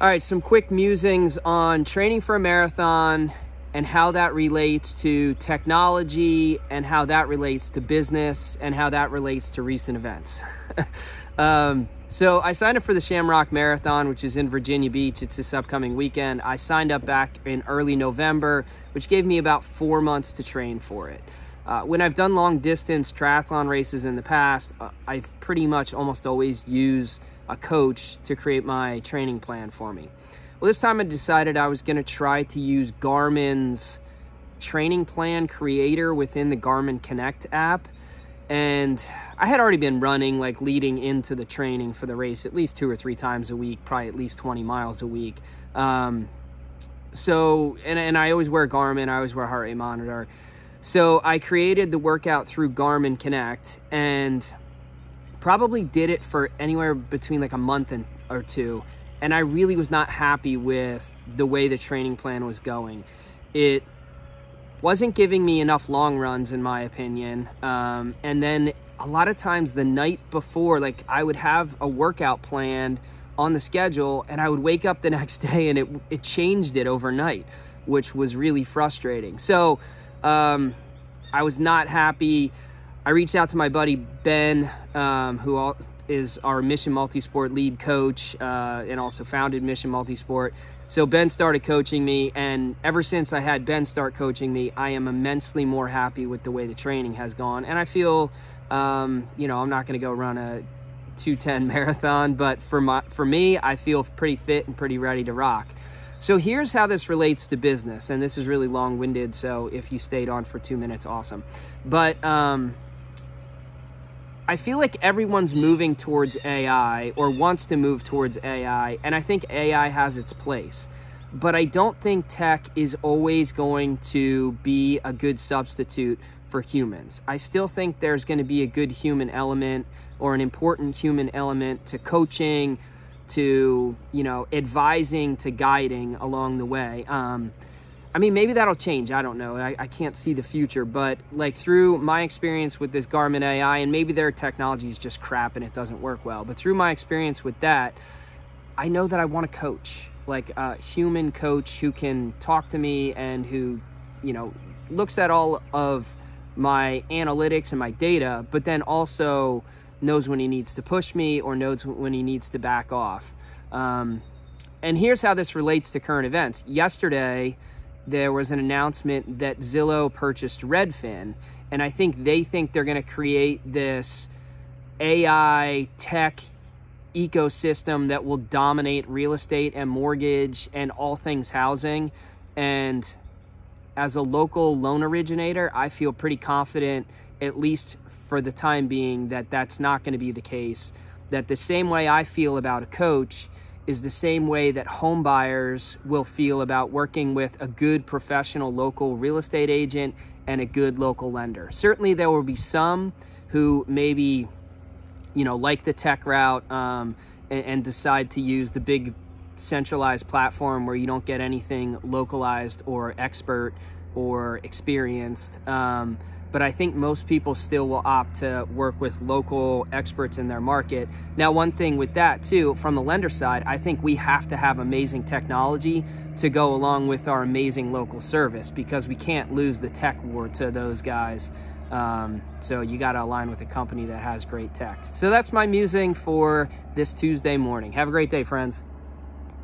All right, some quick musings on training for a marathon and how that relates to technology and how that relates to business and how that relates to recent events. So I signed up for the Shamrock Marathon, which is in Virginia Beach. It's this upcoming weekend. I signed up back in early November, which gave me about 4 months to train for it. When I've done long distance triathlon races in the past, I've pretty much almost always used a coach to create my training plan for me. Well, this time I decided I was going to try to use Garmin's training plan creator within the Garmin Connect app. And I had already been running, like leading into the training for the race, at least 2 or 3 times a week, probably at least 20 miles a week. And I always wear Garmin, I always wear a heart rate monitor. So I created the workout through Garmin Connect and probably did it for anywhere between like a month or two. And I really was not happy with the way the training plan was going. It wasn't giving me enough long runs, in my opinion. And then a lot of times the night before, like I would have a workout planned on the schedule and I would wake up the next day and it changed it overnight, which was really frustrating. So I was not happy. I reached out to my buddy Ben, who is our Mission Multisport lead coach and also founded Mission Multisport. So Ben started coaching me, and ever since I had Ben start coaching me, I am immensely more happy with the way the training has gone. And I feel, I'm not going to go run a 2:10 marathon, but for me, I feel pretty fit and pretty ready to rock. So here's how this relates to business, and this is really long-winded, so if you stayed on for 2 minutes, awesome. But I feel like everyone's moving towards AI or wants to move towards AI, and I think AI has its place. But I don't think tech is always going to be a good substitute for humans. I still think there's going to be a good human element or an important human element to coaching, to, advising, to guiding along the way. Maybe that'll change. I don't know. I can't see the future, but like through my experience with this Garmin AI, and maybe their technology is just crap and it doesn't work well, but through my experience with that, I know that I want a coach, like a human coach who can talk to me and who, looks at all of my analytics and my data, but then also knows when he needs to push me or knows when he needs to back off. And here's how this relates to current events. Yesterday, there was an announcement that Zillow purchased Redfin, and I think they're going to create this AI tech ecosystem that will dominate real estate and mortgage and all things housing. And as a local loan originator, I feel pretty confident, at least for the time being, that that's not going to be the case. That the same way I feel about a coach is the same way that home buyers will feel about working with a good professional local real estate agent and a good local lender. Certainly there will be some who maybe, like the tech route and decide to use the big centralized platform where you don't get anything localized or expert or experienced. But I think most people still will opt to work with local experts in their market. Now, one thing with that too, from the lender side, I think we have to have amazing technology to go along with our amazing local service, because we can't lose the tech war to those guys. So you got to align with a company that has great tech. So that's my musing for this Tuesday morning. Have a great day, friends.